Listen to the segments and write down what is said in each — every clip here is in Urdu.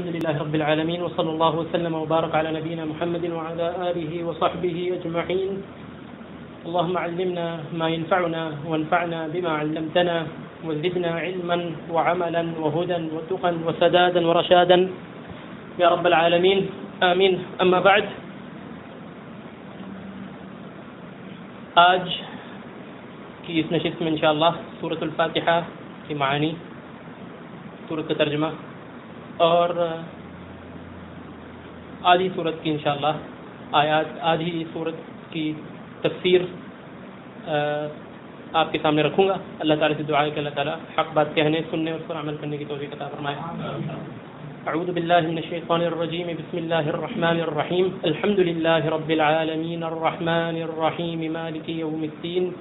الحمد لله رب العالمين وصلى الله وسلم وبارك على نبينا محمد وعلى آله وصحبه أجمعين. اللهم علمنا ما ينفعنا وانفعنا بما علمتنا وزدنا علما وعملا وهدى وتقا وسدادا ورشادا يا رب العالمين آمين. أما بعد، آج کی اس نشست میں انشاءاللہ سورۃ الفاتحہ کی معانی، سورت کا ترجمہ اور آدھی سورت کی انشاءاللہ آیات، آدھی سورت کی تفسیر آپ کے سامنے رکھوں گا. اللہ تعالیٰ سے دعا ہے کہ اللہ تعالیٰ حق بات کہنے، سننے اور اس پر عمل کرنے کی توفیق عطا فرمائے. اعوذ باللہ من الشیطان الرجیم، بسم اللہ الرحمن الرحیم. الحمد للہ رب العالمین الرحمن الرحیم مالک یوم الدین.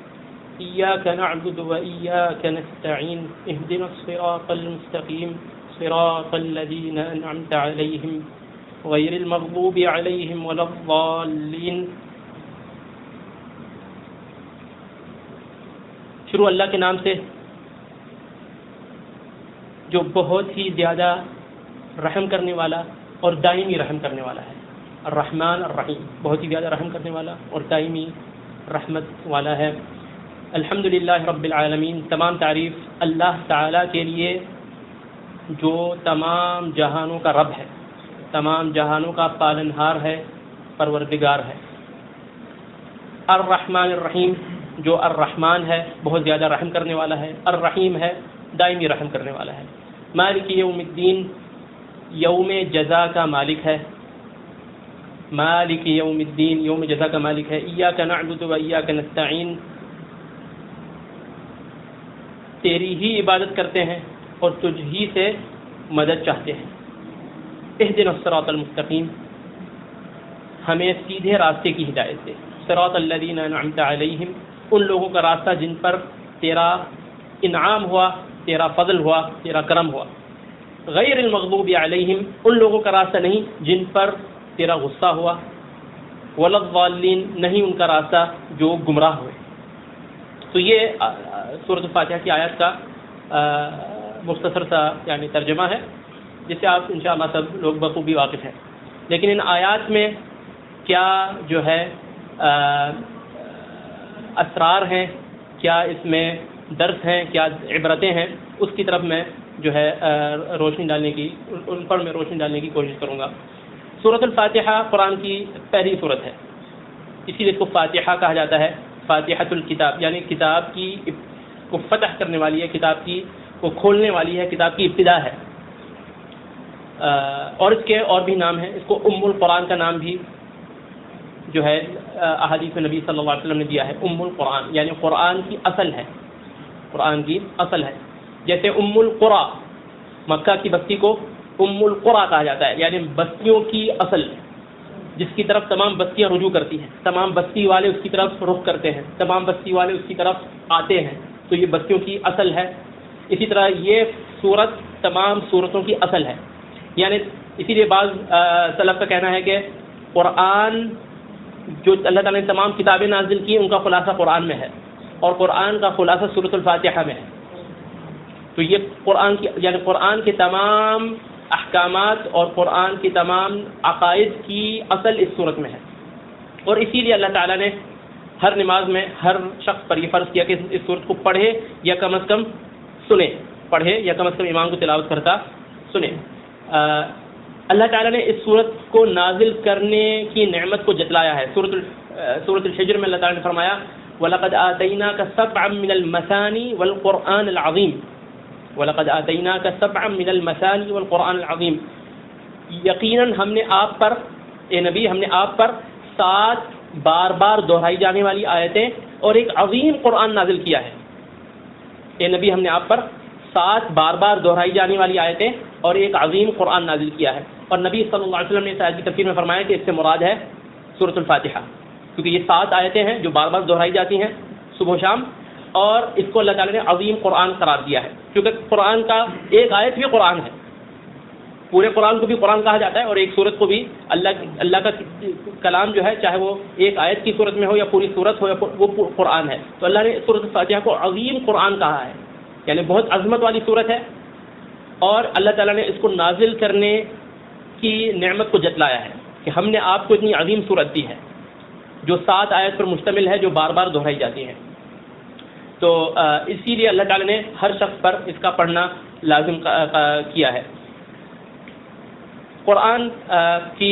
إياك نعبد وإياك نستعين اهدنا الصراط المستقيم صراط الذين أنعمت عليهم غير المغضوب عليهم ولا الضالين. شروع اللہ کے نام سے جو بہت ہی زیادہ رحم کرنے والا اور دائمی رحم کرنے والا ہے. الرحمن الرحیم، بہت ہی زیادہ رحم کرنے والا اور دائمی رحمت والا ہے. الحمدللہ رب العالمین، تمام تعریف اللہ تعالیٰ کے لیے جو تمام جہانوں کا رب ہے، تمام جہانوں کا پالنہار ہے، پروردگار ہے. الرحمن الرحیم، جو الرحمن ہے بہت زیادہ رحم کرنے والا ہے، الرحیم ہے دائمی رحم کرنے والا ہے. مالک یوم الدین، یوم جزا کا مالک ہے. مالک یوم الدین، یوم جزا کا مالک ہے. ایاک نعبد و ایاک نستعین، تیری ہی عبادت کرتے ہیں اور تجھ ہی سے مدد چاہتے ہیں. اہدنا الصراط المستقیم، ہمیں سیدھے راستے کی ہدایت دے. صراط الذین انعمت علیہم، ان لوگوں کا راستہ جن پر تیرا انعام ہوا، تیرا فضل ہوا، تیرا کرم ہوا. غیر المغضوب علیہم، ان لوگوں کا راستہ نہیں جن پر تیرا غصہ ہوا. ولا الضالین، نہیں ان کا راستہ جو گمراہ ہوئے. تو یہ سورۃ الفاتحہ کی آیات کا مختصر سا یعنی ترجمہ ہے، جس سے آپ انشاءاللہ سب لوگ بخوبی واقف ہیں. لیکن ان آیات میں کیا جو ہے اسرار ہیں، کیا اس میں درس ہیں، کیا عبرتیں ہیں، اس کی طرف میں جو ہے روشنی ڈالنے کی، ان پر میں روشنی ڈالنے کی کوشش کروں گا. سورۃ الفاتحہ قرآن کی پہلی سورت ہے، اسی لیے اس کو فاتحہ کہا جاتا ہے. فاتحۃ الکتاب یعنی کتاب کی کو فتح کرنے والی ہے، کتاب کی کو کھولنے والی ہے، کتاب کی ابتدا ہے. اور اس کے اور بھی نام ہیں. اس کو ام القرآن کا نام بھی جو ہے احادیث میں نبی صلی اللہ علیہ وسلم نے دیا ہے. ام القرآن یعنی قرآن کی اصل ہے، قرآن کی اصل ہے. جیسے ام القریٰ، مکہ کی بستی کو ام القریٰ کہا جاتا ہے، یعنی بستیوں کی اصل، جس کی طرف تمام بستیاں رجوع کرتی ہیں، تمام بستی والے اس کی طرف رخ کرتے ہیں، تمام بستی والے اس کی طرف آتے ہیں. تو یہ بستیوں کی اصل ہے. اسی طرح یہ سورت تمام سورتوں کی اصل ہے. یعنی اسی لیے بعض سلف کا کہنا ہے کہ قرآن جو اللہ تعالیٰ نے تمام کتابیں نازل کی ان کا خلاصہ قرآن میں ہے، اور قرآن کا خلاصہ سورۃ الفاتحہ میں ہے. تو یہ قرآن کی یعنی قرآن کے تمام احکامات اور قرآن کی تمام عقائد کی اصل اس صورت میں ہے. اور اسی لیے اللہ تعالیٰ نے ہر نماز میں ہر شخص پر یہ فرض کیا کہ اس صورت کو پڑھے یا کم از کم سنے، پڑھے یا کم از کم امام کو تلاوت کرتا سنے. اللہ تعالیٰ نے اس صورت کو نازل کرنے کی نعمت کو جتلایا ہے. سورۃ الحجر میں اللہ تعالیٰ نے فرمایا وَلَقَدْ آتَيْنَاكَ سَبْعًا مِّنَ الْمَثَانِي وَالْقُرْآنِ الْعَظِيمِ. وَلَقَدْ آتَيْنَاكَ سَبْعًا مِّنَ الْمَثَانِي وَالْقُرْآنِ الْعَظِيمِ، یقیناً ہم نے آپ پر، اے نبی ہم نے آپ پر 7 بار بار دہرائی جانے والی آیتیں اور ایک عظیم قرآن نازل کیا ہے. اے نبی ہم نے آپ پر 7 بار بار دہرائی جانے والی آیتیں اور ایک عظیم قرآن نازل کیا ہے. اور نبی صلی اللہ علیہ وسلم نے اس آیت کی تفسیر میں فرمایا کہ اس سے مراد ہے سورۃ الفاتحہ، کیونکہ یہ 7 آیتیں ہیں جو بار بار دہرائی جاتی ہیں صبح و شام، اور اس کو اللہ تعالیٰ نے عظیم قرآن قرار دیا ہے. کیونکہ قرآن کا ایک آیت بھی قرآن ہے، پورے قرآن کو بھی قرآن کہا جاتا ہے، اور ایک سورت کو بھی اللہ کا کلام جو ہے، چاہے وہ ایک آیت کی صورت میں ہو یا پوری صورت ہو یا وہ قرآن ہے. تو اللہ نے سورۃ الفاتحہ کو عظیم قرآن کہا ہے، یعنی بہت عظمت والی صورت ہے. اور اللہ تعالیٰ نے اس کو نازل کرنے کی نعمت کو جتلایا ہے کہ ہم نے آپ کو اتنی عظیم صورت دی ہے جو 7 آیت پر مشتمل ہے، جو بار بار دہرائی جاتی ہے. تو اسی لیے اللہ تعالیٰ نے ہر شخص پر اس کا پڑھنا لازم کیا ہے. قرآن کی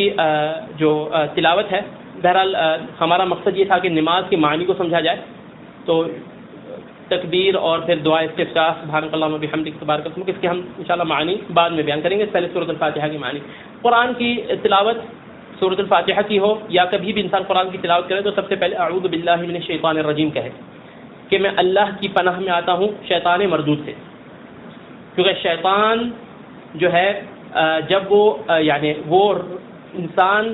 جو تلاوت ہے، بہرحال ہمارا مقصد یہ تھا کہ نماز کے معنی کو سمجھا جائے. تو تکبیر اور پھر دعا استفتاح سبحانک اللہم و بحمدک تبارک اسمک، اس کے ہم انشاءاللہ معنی بعد میں بیان کریں گے. پہلے سورۃ الفاتحہ کی معنی. قرآن کی تلاوت سورۃ الفاتحہ کی ہو یا کبھی بھی انسان قرآن کی تلاوت کرے تو سب سے پہلے اعوذ باللہ من الشیطان الرجیم کہے کہ میں اللہ کی پناہ میں آتا ہوں شیطان مردود سے. کیونکہ شیطان جو ہے جب وہ یعنی وہ انسان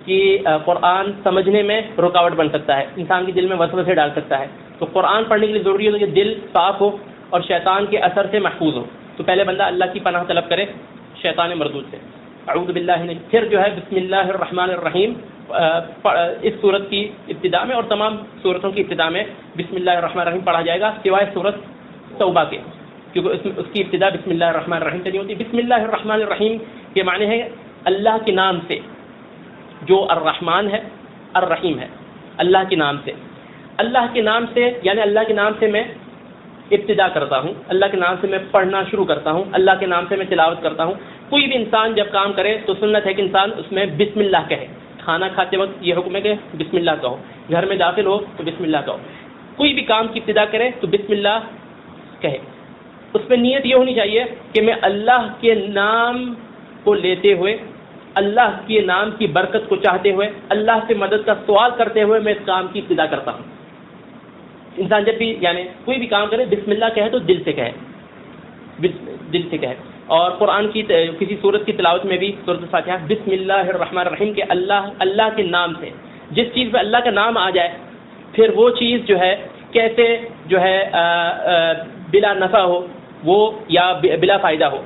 کی قرآن سمجھنے میں رکاوٹ بن سکتا ہے، انسان کے دل میں وسوسے ڈال سکتا ہے. تو قرآن پڑھنے کے لیے ضروری ہے کہ دل صاف ہو اور شیطان کے اثر سے محفوظ ہو. تو پہلے بندہ اللہ کی پناہ طلب کرے شیطان مردود سے، اعوذ باللہ من. پھر جو ہے بسم اللہ الرحمن الرحیم اس صورت کی ابتدا میں اور تمام صورتوں کی ابتدا میں بسم اللہ الرحمن الرحیم پڑھا جائے گا، سوائے صورت توبہ کے، کیونکہ اس کی ابتدا بسم اللہ الرحمن الرحیم سے نہیں ہوتی. بسم اللہ الرحمن الرحیم کے معنی ہے اللہ کے نام سے، جو الرحمن ہے الرحیم ہے، اللہ کے نام سے. اللہ کے نام سے یعنی اللہ کے نام سے میں ابتدا کرتا ہوں، اللہ کے نام سے میں پڑھنا شروع کرتا ہوں، اللہ کے نام سے میں تلاوت کرتا ہوں. کوئی بھی انسان جب کام کرے تو سنت ہے کہ انسان اس میں بسم اللہ کہے. کھانا کھاتے وقت یہ حکم ہے کہ بسم اللہ کہو، گھر میں داخل ہو تو بسم اللہ کہو، کوئی بھی کام کی ابتدا کرے تو بسم اللہ کہے. اس میں نیت یہ ہونی چاہیے کہ میں اللہ کے نام کو لیتے ہوئے، اللہ کے نام کی برکت کو چاہتے ہوئے، اللہ سے مدد کا سوال کرتے ہوئے میں اس کام کی ابتدا کرتا ہوں. انسان جب بھی یعنی کوئی بھی کام کرے بسم اللہ کہے تو دل سے کہے، دل سے کہے. اور قرآن کی کسی صورت کی تلاوت میں بھی سورۃ الفاتحہ بسم اللہ الرحمن الرحیم کے اللہ کے نام سے، جس چیز پہ اللہ کا نام آ جائے پھر وہ چیز جو ہے کیسے جو ہے بلا نفع ہو وہ یا بلا فائدہ ہو.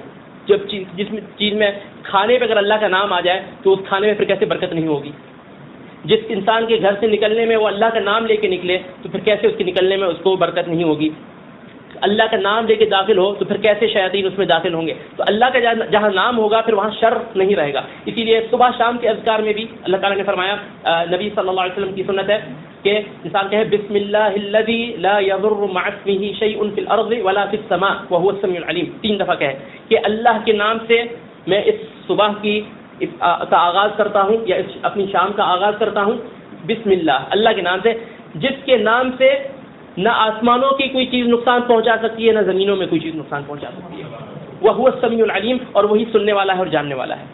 جب جس چیز میں کھانے پہ اگر اللہ کا نام آ جائے تو اس کھانے میں پھر کیسے برکت نہیں ہوگی. جس انسان کے گھر سے نکلنے میں وہ اللہ کا نام لے کے نکلے تو پھر کیسے اس کے نکلنے میں اس کو برکت نہیں ہوگی. اللہ کا نام لے کے داخل ہو تو پھر کیسے شیاطین اس میں داخل ہوں گے. تو اللہ کا جہاں نام ہوگا پھر وہاں شر نہیں رہے گا. اسی لیے صبح شام کے اذکار میں بھی اللہ تعالیٰ نے فرمایا، نبی صلی اللہ علیہ وسلم کی سنت ہے کہ انسان کہے بسم اللہ الذی لا یضر مع اسمہ شیء فی الارض ولا فی السماء وهو السمیع العلیم. 3 دفعہ کہے کہ اللہ کے نام سے میں اس صبح کا آغاز کرتا ہوں یا اپنی شام کا آغاز کرتا ہوں بسم اللہ کے نام سے، جس کے نام سے نہ آسمانوں کی کوئی چیز نقصان پہنچا سکتی ہے نہ زمینوں میں کوئی چیز نقصان پہنچا سکتی ہے. وہو السمیع العلیم، اور وہی سننے والا ہے اور جاننے والا ہے.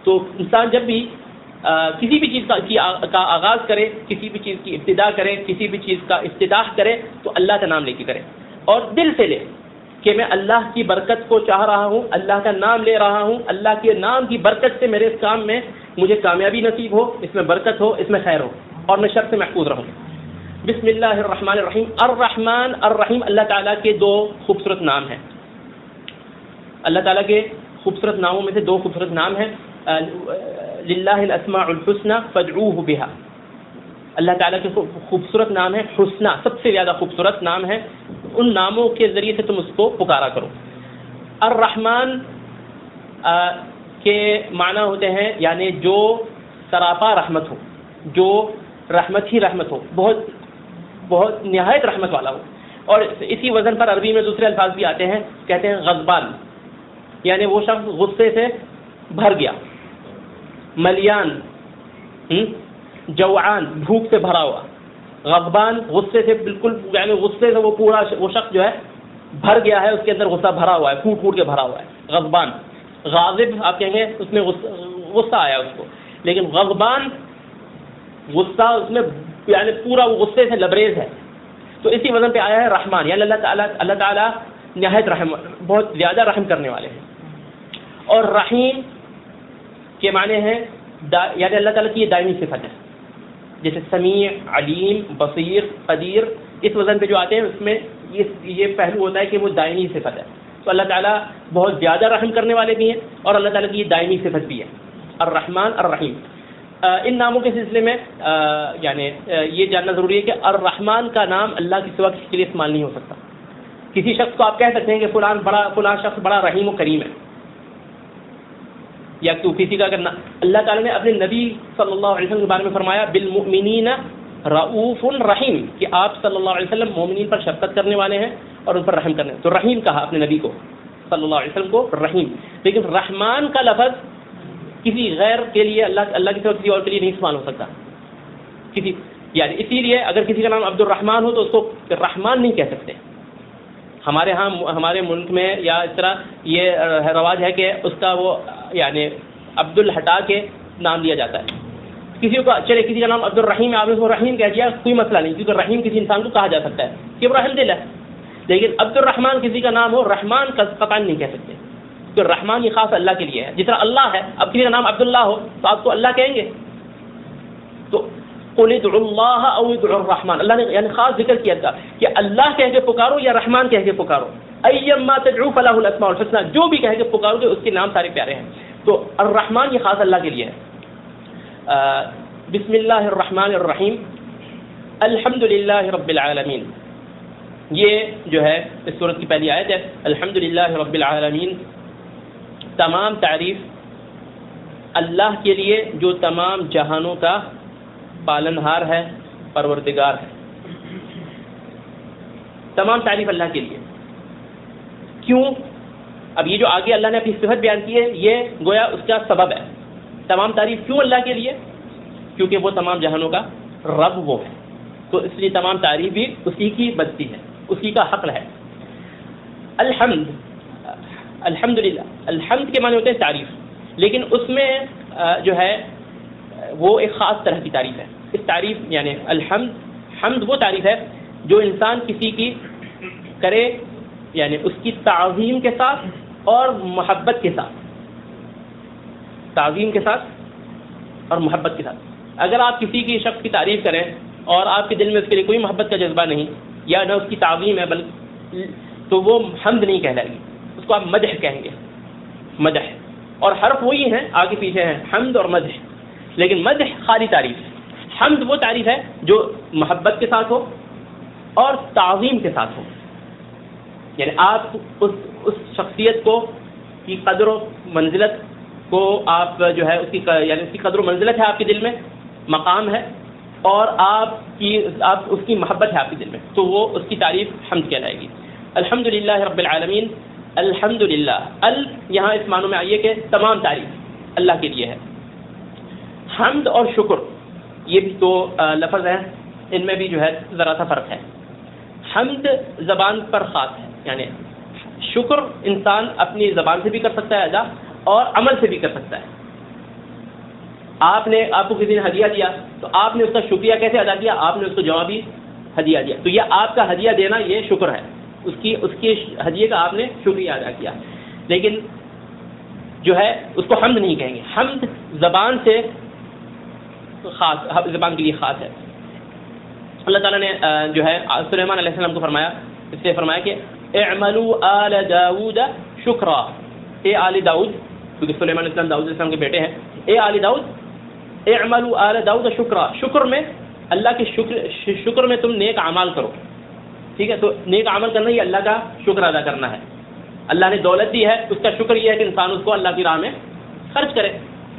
تو انسان جب بھی کسی بھی چیز کا آغاز کرے، کسی بھی چیز کی ابتدا کرے، کسی بھی چیز کا افتتاح کرے تو اللہ کا نام لے کے کرے اور دل سے لے کہ میں اللہ کی برکت کو چاہ رہا ہوں، اللہ کا نام لے رہا ہوں، اللہ کے نام کی برکت سے میرے اس کام میں مجھے کامیابی نصیب ہو، اس میں برکت ہو، اس میں خیر ہو اور میں شر سے محفوظ رہوں. بسم اللہ الرحمن الرحیم. الرحمن الرحیم اللہ تعالیٰ کے 2 خوبصورت نام ہیں. اللہ تعالیٰ کے خوبصورت ناموں میں سے 2 خوبصورت نام ہیں. للہ الاسماء الحسنى فادعوه بها. اللہ تعالیٰ کے خوبصورت نام ہے حسنہ، سب سے زیادہ خوبصورت نام ہے. ان ناموں کے ذریعے سے تم اس کو پکارا کرو. الرحمن کے معنی ہوتے ہیں یعنی جو سراپا رحمت ہو، جو رحمت ہی رحمت ہو، بہت نہایت رحمت والا ہو. اور اسی وزن پر عربی میں دوسرے الفاظ بھی آتے ہیں، کہتے ہیں غضبان، یعنی وہ شخص غصے سے بھر گیا. ملیان جوعان، بھوک سے بھرا ہوا. غضبان غصے سے بالکل یعنی غصے سے وہ شخص جو ہے بھر گیا ہے، اس کے اندر غصہ بھرا ہوا ہے، پھوٹ کے بھرا ہوا ہے. غضبان. غاضب آپ کہیں گے اس میں غصہ آیا اس کو، لیکن غضبان غصہ اس میں یعنی پورا وہ غصے سے لبریز ہے. تو اسی وزن پہ آیا ہے رحمان، یعنی اللہ تعالیٰ نہایت رحم، بہت زیادہ رحم کرنے والے ہیں. اور رحیم کے معنی ہیں یعنی اللہ تعالیٰ کی یہ دائمی صفت ہے، جیسے سمیع، علیم، بصیر، قدیر. اس وزن پہ جو آتے ہیں اس میں یہ پہلو ہوتا ہے کہ وہ دائمی صفت ہے. تو اللہ تعالیٰ بہت زیادہ رحم کرنے والے بھی ہیں اور اللہ تعالیٰ کی یہ دائمی صفت بھی ہے الرحمن الرحیم. ان ناموں کے سلسلے میں یعنی یہ جاننا ضروری ہے کہ الرحمن کا نام اللہ کے سوا کسی کے لیے استعمال نہیں ہو سکتا. کسی شخص کو آپ کہہ سکتے ہیں کہ فلاں شخص بڑا رحیم و کریم ہے، یا تو کسی کا کرنا. اللہ تعالیٰ نے اپنے نبی صلی اللہ علیہ وسلم کے بارے میں فرمایا بالمؤمنین رؤوف رحیم, کہ آپ صلی اللہ علیہ وسلم مومنین پر شفقت کرنے والے ہیں اور ان پر رحم کرنے. تو رحیم کہا اپنے نبی کو صلی اللہ علیہ وسلم کو رحیم. لیکن رحمان کا لفظ کسی غیر کے لیے اللہ کی طرف کسی اور کے لیے نہیں استعمال ہو سکتا کسی, یعنی اسی لیے اگر کسی کا نام عبد الرحمن ہو تو اس کو رحمان نہیں کہہ سکتے. ہمارے ہاں ہمارے ملک میں یا اس طرح یہ رواج ہے کہ اس کا وہ یعنی عبد ہٹا کے نام لیا جاتا ہے. کسی کو چلے کسی کا نام عبد الرحیم ہے, آپ نے اس کو رحیم کہہ دیا, کوئی مسئلہ نہیں, کیونکہ رحیم کسی انسان کو کہا جا سکتا ہے کہ وہ رحم دل ہے. لیکن عبد الرحمن کسی کا نام ہو, رحمان قطعاً نہیں کہہ سکتے, تو رحمان یہ خاص اللہ کے لیے ہے. جس طرح اللہ ہے, اب کسی کا نام عبداللہ ہو تو آپ تو اللہ کہیں گے. تو قل ادعوا اللہ او ادعوا الرحمن, اللہ نے یعنی خاص ذکر کیا تھا کہ اللہ کہہ کے پکارو یا رحمان کہہ کے پکارو. ایما تدعو فلہ الاسماء الحسنى, جو بھی کہہ کے پکارو گے اس کے نام سارے پیارے ہیں. تو الرحمن یہ خاص اللہ کے لیے ہے. بسم اللہ الرحمن الرحیم الحمد للہ رب العالمین, یہ جو ہے اس سورت کی پہلی آیت ہے. الحمد للہ رب العالمین, تمام تعریف اللہ کے لیے جو تمام جہانوں کا پالنہار ہے, پروردگار ہے. تمام تعریف اللہ کے لیے. کیوں؟ اب یہ جو آگے اللہ نے اپنی صفت بیان کی ہے یہ گویا اس کا سبب ہے. تمام تعریف کیوں اللہ کے لیے؟ کیونکہ وہ تمام جہانوں کا رب وہ ہے, تو اس لیے تمام تعریف بھی اسی کی بنتی ہے, اسی کا حق ہے. الحمد, الحمدللہ, الحمد کے معنی ہوتے ہیں تعریف, لیکن اس میں جو ہے وہ ایک خاص طرح کی تعریف ہے. اس تعریف یعنی الحمد, حمد وہ تعریف ہے جو انسان کسی کی کرے یعنی اس کی تعظیم کے ساتھ اور محبت کے ساتھ, تعظیم کے ساتھ اور محبت کے ساتھ. اگر آپ کسی کی شخص کی تعریف کریں اور آپ کے دل میں اس کے لیے کوئی محبت کا جذبہ نہیں یا نہ اس کی تعظیم ہے بلکہ, تو وہ حمد نہیں کہلائے گی, اس کو آپ مدح کہیں گے. مدح اور حرف وہی ہیں, آگے پیچھے ہیں, حمد اور مدح. لیکن مدح خالی تعریف, حمد وہ تعریف ہے جو محبت کے ساتھ ہو اور تعظیم کے ساتھ ہو. یعنی آپ اس شخصیت کو کی قدر و منزلت کو آپ جو ہے اس کی یعنی اس کی قدر و منزلت ہے آپ کے دل میں, مقام ہے, اور آپ اس کی محبت ہے آپ کے دل میں, تو وہ اس کی تعریف حمد کہلائے گی. الحمدللہ رب العالمین, الحمدللہ, یہاں اس معنوں میں آئیے کہ تمام تعریف اللہ کے لیے ہے. حمد اور شکر یہ بھی دو لفظ ہیں, ان میں بھی جو ہے ذرا سا فرق ہے. حمد زبان پر خاص ہے, یعنی شکر انسان اپنی زبان سے بھی کر سکتا ہے ادا اور عمل سے بھی کر سکتا ہے. آپ کو کسی نے ہدیہ دیا تو آپ نے اس کا شکریہ کیسے ادا کیا؟ آپ نے اس کو جوابی ہدیہ دیا, تو یہ آپ کا ہدیہ دینا یہ شکر ہے, اس کی ہدیے کا آپ نے شکریہ ادا کیا. لیکن جو ہے اس کو حمد نہیں کہیں گے. حمد زبان سے خاص, زبان کے لیے خاص ہے. اللہ تعالیٰ نے جو ہے سلیمان علیہ السلام کو فرمایا, اس سے فرمایا کہ اعملوا آل داود شکرا, اے آل داؤد, کیونکہ سلیمان علیہ السلام داؤد علیہ السلام کے بیٹے ہیں. اے آل داؤد, اعملوا آل داؤد شکرا, شکر میں اللہ کے شکر میں تم نیک اعمال کرو. ٹھیک ہے, تو نیک عمل کرنا یہ اللہ کا شکر ادا کرنا ہے. اللہ نے دولت دی ہے, اس کا شکر یہ ہے کہ انسان اس کو اللہ کی راہ میں خرچ کرے.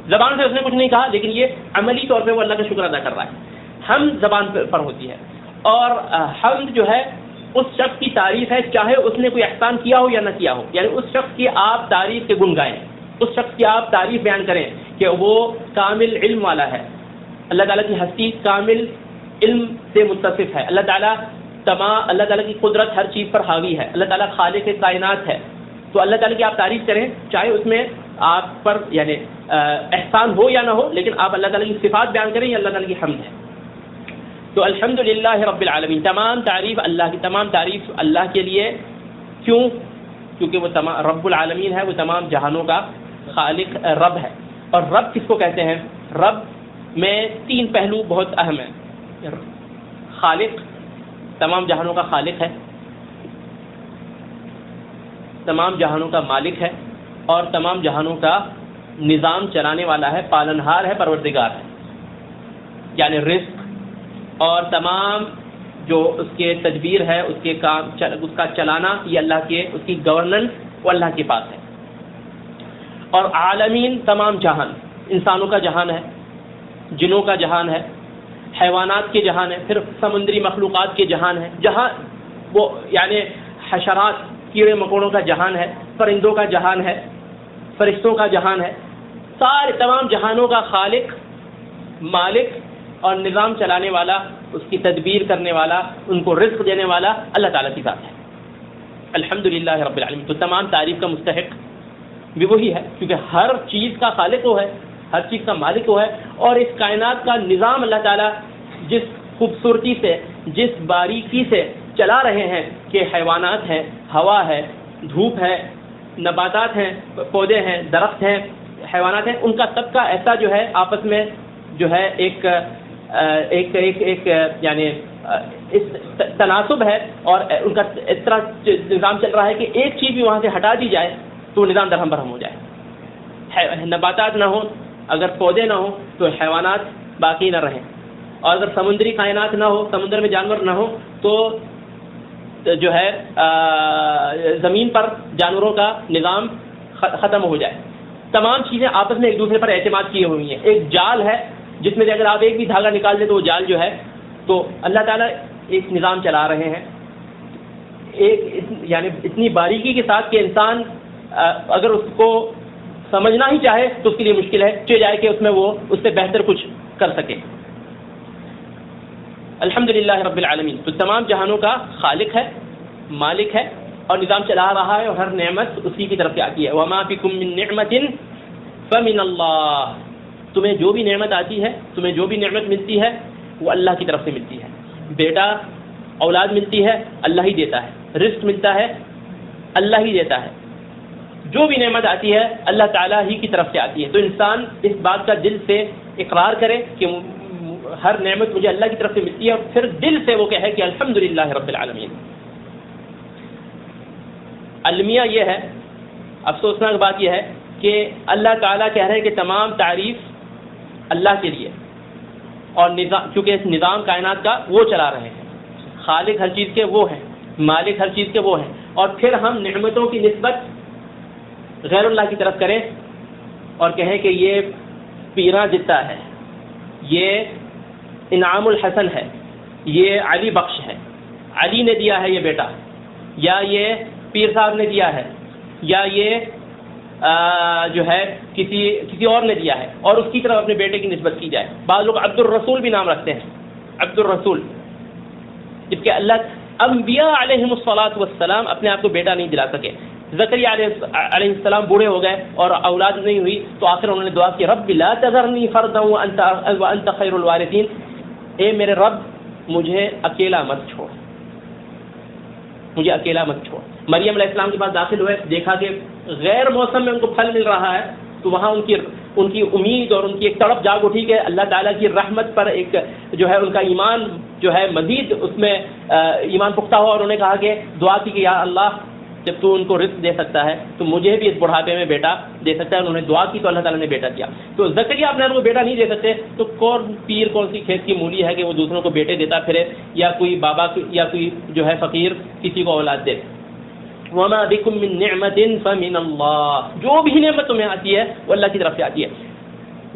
زبان سے اس نے کچھ نہیں کہا, لیکن یہ عملی طور پہ وہ اللہ کا شکر ادا کر رہا ہے. حمد زبان پر ہوتی ہے, اور حمد جو ہے اس شخص کی تعریف ہے چاہے اس نے کوئی احسان کیا ہو یا نہ کیا ہو. یعنی اس شخص کی آپ تعریف کے گن گائیں, اس شخص کی آپ تعریف بیان کریں کہ وہ کامل علم والا ہے. اللہ تعالیٰ کی ہستی کامل علم سے متصف ہے. اللہ تعالیٰ کی قدرت ہر چیز پر حاوی ہے. اللہ تعالیٰ خالق کائنات ہے. تو اللہ تعالیٰ کی آپ تعریف کریں چاہے اس میں آپ پر یعنی احسان ہو یا نہ ہو, لیکن آپ اللہ تعالیٰ کی صفات بیان کریں, یہ اللہ تعالیٰ کی حمد ہے. تو الحمدللہ رب العالمین, تمام تعریف اللہ کی, تمام تعریف اللہ کے لیے. کیوں؟ کیونکہ وہ رب العالمین ہے, وہ تمام جہانوں کا خالق رب ہے. اور رب کس کو کہتے ہیں؟ رب میں تین پہلو بہت اہم ہیں. خالق, تمام جہانوں کا خالق ہے, تمام جہانوں کا مالک ہے, اور تمام جہانوں کا نظام چلانے والا ہے, پالنہار ہے, پروردگار ہے. یعنی رزق اور تمام جو اس کے تدبیر ہے, اس کے کام, اس کا چلانا, یہ اللہ کے, اس کی گورننس وہ اللہ کے پاس ہے. اور عالمین تمام جہان، انسانوں کا جہان ہے، جنوں کا جہان ہے، حیوانات کے جہان ہے، پھر سمندری مخلوقات کے جہان ہے، جہاں وہ یعنی حشرات کیڑے مکوڑوں کا جہان ہے، پرندوں کا جہان ہے، فرشتوں کا جہان ہے، سارے تمام جہانوں کا خالق، مالک اور نظام چلانے والا، اس کی تدبیر کرنے والا، ان کو رزق دینے والا اللہ تعالیٰ کی ذات ہے۔ الحمدللہ رب العالمین، تو تمام تعریف کا مستحق بھی وہی ہے، کیونکہ ہر چیز کا خالق وہ ہے، ہر چیز کا مالک وہ ہے، اور اس کائنات کا نظام اللہ تعالیٰ جس خوبصورتی سے، جس باریکی سے چلا رہے ہیں کہ حیوانات ہیں، ہوا ہے، دھوپ ہے، نباتات ہیں، پودے ہیں، درخت ہیں، حیوانات ہیں، ان کا سب کا ایسا جو ہے آپس میں جو ہے ایک یعنی اس تناسب ہے، اور ان کا اس طرح نظام چل رہا ہے کہ ایک چیز بھی وہاں سے ہٹا دی جائے تو نظام درہم برہم ہو جائے۔ نباتات نہ ہوں، اگر پودے نہ ہوں تو حیوانات باقی نہ رہیں، اور اگر سمندری کائنات نہ ہو، سمندر میں جانور نہ ہو تو جو ہے زمین پر جانوروں کا نظام ختم ہو جائے۔ تمام چیزیں آپس میں ایک دوسرے پر اعتماد کیے ہوئی ہیں، ایک جال ہے جس میں سے اگر آپ ایک بھی دھاگا نکال دیں تو وہ جال جو ہے، تو اللہ تعالیٰ ایک نظام چلا رہے ہیں یعنی اتنی باریکی کے ساتھ کہ انسان اگر اس کو سمجھنا ہی چاہے تو اس کے لیے مشکل ہے، جائے کہ اس میں وہ اس سے بہتر کچھ کر سکے۔ الحمدللہ رب العالمین، تو تمام جہانوں کا خالق ہے، مالک ہے، اور نظام چلا رہا ہے، اور ہر نعمت اسی کی طرف سے آتی ہے۔ وما بکم من نعمت فمن اللہ، تمہیں جو بھی نعمت آتی ہے، تمہیں جو بھی نعمت ملتی ہے وہ اللہ کی طرف سے ملتی ہے۔ بیٹا اولاد ملتی ہے اللہ ہی دیتا ہے، رزق ملتا ہے اللہ ہی دیتا ہے، جو بھی نعمت آتی ہے اللہ تعالیٰ ہی کی طرف سے آتی ہے۔ تو انسان اس بات کا دل سے اقرار کرے کہ ہر نعمت مجھے اللہ کی طرف سے ملتی ہے، اور پھر دل سے وہ کہے کہ الحمدللہ رب العالمین۔ المیہ یہ ہے، افسوسناک بات یہ ہے کہ اللہ تعالیٰ کہہ رہے ہیں کہ تمام تعریف اللہ کے لیے، اور چونکہ اس نظام کائنات کا وہ چلا رہے ہیں، خالق ہر چیز کے وہ ہیں، مالک ہر چیز کے وہ ہیں، اور پھر ہم نعمتوں کی نسبت غیر اللہ کی طرف کریں اور کہیں کہ یہ پیراں جتا ہے، یہ انعام الحسن ہے، یہ علی بخش ہے، علی نے دیا ہے یہ بیٹا، یا یہ پیر صاحب نے دیا ہے، یا یہ جو ہے کسی اور نے دیا ہے، اور اس کی طرف اپنے بیٹے کی نسبت کی جائے۔ بعض لوگ عبد الرسول بھی نام رکھتے ہیں، عبد الرسول، جبکہ اللہ انبیاء علیہم الصلاۃ والسلام اپنے آپ کو بیٹا نہیں دلا سکے۔ زکریا علیہ السلام بوڑھے ہو گئے اور اولاد نہیں ہوئی، تو آخر انہوں نے دعا کی رب لا تذرنی فردا وانت خیر الوارثین، اے میرے رب مجھے اکیلا مت چھوڑ، مجھے اکیلا مت چھوڑ۔ مریم علیہ السلام کے پاس داخل ہوئے، دیکھا کہ غیر موسم میں ان کو پھل مل رہا ہے، تو وہاں ان کی امید اور ان کی ایک تڑپ جاگ اٹھی کہ اللہ تعالیٰ کی رحمت پر ایک جو ہے ان کا ایمان جو ہے مزید اس میں ایمان پختہ ہوا، اور انہوں نے کہا کہ دعا کی کہ یا اللہ جب تو ان کو رزق دے سکتا ہے تو مجھے بھی اس بڑھاپے میں بیٹا دے سکتا ہے۔ انہوں نے دعا کی تو اللہ تعالیٰ نے بیٹا دیا۔ تو زکریا اپنے آپ کو بیٹا نہیں دے سکتے، تو کون پیر کون سی کھیت کی مولی ہے کہ وہ دوسروں کو بیٹے دیتا پھرے، یا کوئی بابا یا کوئی جو ہے فقیر کسی کو اولاد دے۔ وما بکم من نعمت فمن اللہ، جو بھی نعمت تمہیں آتی ہے وہ اللہ کی طرف سے آتی ہے۔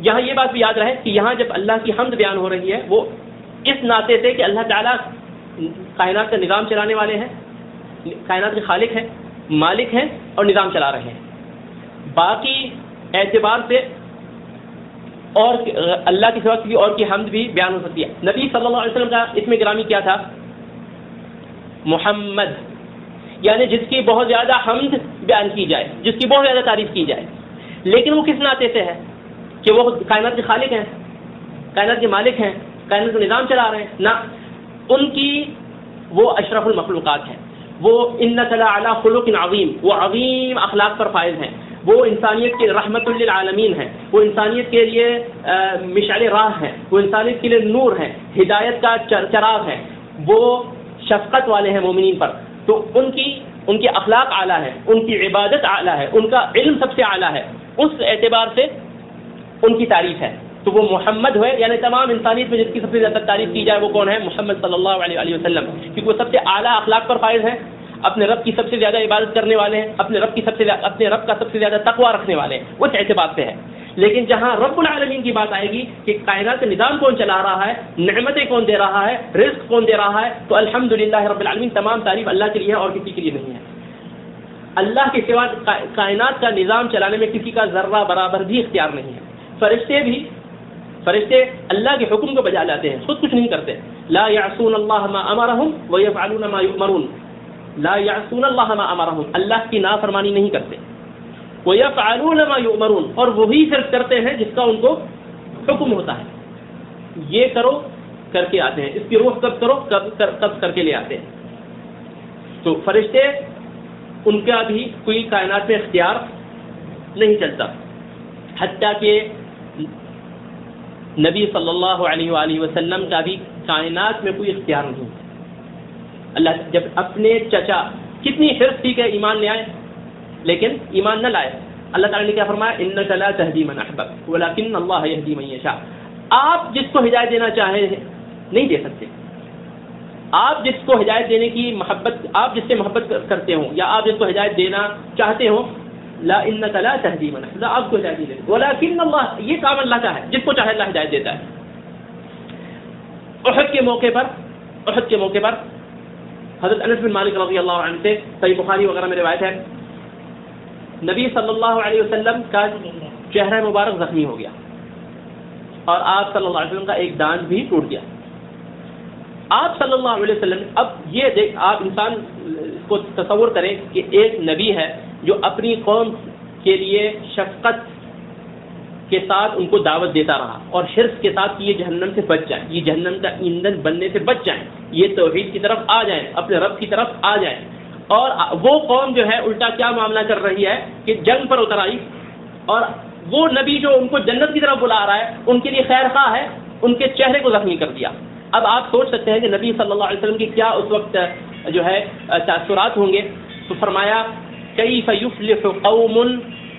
یہاں یہ بات بھی یاد رہے کہ یہاں جب اللہ کی حمد بیان ہو رہی ہے وہ اس ناطے سے کہ اللہ تعالیٰ کائنات کا نظام چلانے والے ہیں، کائنات کے خالق ہیں، مالک ہیں، اور نظام چلا رہے ہیں۔ باقی اعتبار سے اور اللہ کے سوا کسی اور کی حمد بھی بیان ہو سکتی ہے۔ نبی صلی اللہ علیہ وسلم کا اسم گرامی کیا تھا؟ محمد، یعنی جس کی بہت زیادہ حمد بیان کی جائے، جس کی بہت زیادہ تعریف کی جائے، لیکن وہ کس ناطے سے ہے کہ وہ کائنات کے خالق ہیں، کائنات کے مالک ہیں، کائنات کا نظام چلا رہے ہیں؟ نہ، ان کی وہ اشرف المخلوقات ہیں، وہ انک لعلی خلق عظیم، وہ عظیم اخلاق پر فائز ہیں، وہ انسانیت کے رحمت للعالمین ہیں، وہ انسانیت کے لیے مشعل راہ ہیں، وہ انسانیت کے لیے نور ہیں، ہدایت کا چراغ ہے، وہ شفقت والے ہیں مومنین پر۔ تو ان کی اخلاق اعلیٰ ہے، ان کی عبادت اعلیٰ ہے، ان کا علم سب سے اعلیٰ ہے، اس اعتبار سے ان کی تعریف ہے۔ تو وہ محمد ہوئے، یعنی تمام انسانیت میں جس کی سب سے زیادہ تعریف کی جائے وہ کون ہے؟ محمد صلی اللہ علیہ وسلم، کیونکہ وہ سب سے اعلیٰ اخلاق پر فائز ہیں۔ اپنے رب کی سب سے زیادہ عبادت کرنے والے ہیں، اپنے رب کا سب سے زیادہ تقوی رکھنے والے ہیں، اس اعتبار سے ہے. لیکن جہاں رب العالمین کی بات آئے گی کہ کائنات کا نظام کون چلا رہا ہے، نعمتیں کون دے رہا ہے، رزق کون دے رہا ہے، تو الحمدللہ رب العالمین تمام تعریف اللہ کے لیے ہے اور کسی کے لیے نہیں ہے. اللہ کے سوا کائنات کا نظام چلانے میں کسی کا ذرہ برابر بھی اختیار نہیں ہے. فرشتے اللہ کے حکم کو بجا لاتے ہیں، خود کچھ نہیں کرتے. لا یعصون اللہ ما امرہم ویفعلون ما یؤمرون. لا یعصون اللہ ما امرہم، اللہ کی نافرمانی نہیں کرتے. ویفعلون ما یؤمرون، اور وہی صرف کرتے ہیں جس کا ان کو حکم ہوتا ہے. یہ کرو کر کے آتے ہیں، اس کی روح کب کرو کب کر کے لے آتے ہیں. تو فرشتے ان کا بھی کوئی کائنات میں اختیار نہیں چلتا، حتیٰ کہ نبی صلی اللہ علیہ وآلہ وسلم کا بھی کائنات میں کوئی اختیار نہیں. اللہ جب اپنے چچا کتنی حرص تھی کہ ایمان لے آئے لیکن ایمان نہ لائے، اللہ تعالیٰ نے کیا فرمایا؟ انک لا تہدی من احببت ولکن اللہ یہدی من یشاء. آپ جس کو ہدایت دینا چاہیں نہیں دے سکتے. آپ جس کو ہدایت دینے کی محبت، آپ جس سے محبت کرتے ہوں یا آپ جس کو ہدایت دینا چاہتے ہو، لا انک لا تہدی من احببت، آپ کو ہدایت نہیں دیتے، ولکن اللہ، یہ کام اللہ کا ہے، جس کو چاہے اللہ ہدایت دیتا ہے. احد کے موقع پر حضرت انس بن مالک رضی اللہ عنہ سے صحیح بخاری وغیرہ میں روایت ہے، نبی صلی اللہ علیہ وسلم کا چہرہ مبارک زخمی ہو گیا اور آپ صلی اللہ علیہ وسلم کا ایک دانت بھی ٹوٹ گیا. آپ صلی اللہ علیہ وسلم، اب یہ آپ انسان کو تصور کریں کہ ایک نبی ہے جو اپنی قوم کے لیے شفقت کے ساتھ ان کو دعوت دیتا رہا اور حرص کے ساتھ یہ جہنم سے بچ جائیں، یہ جہنم کا ایندھن بننے سے بچ جائیں، یہ توحید کی طرف آ جائیں، اپنے رب کی طرف آ جائیں. اور وہ قوم جو ہے الٹا کیا معاملہ کر رہی ہے کہ جنگ پر اتر آئی، اور وہ نبی جو ان کو جنت کی طرف بلا رہا ہے ان کے لیے خیر خواہ ہے، ان کے چہرے کو زخمی کر دیا. اب آپ سوچ سکتے ہیں کہ نبی صلی اللہ علیہ وسلم کی کیا اس وقت جو ہے تاثرات ہوں گے. تو فرمایا کیف یفلح قوم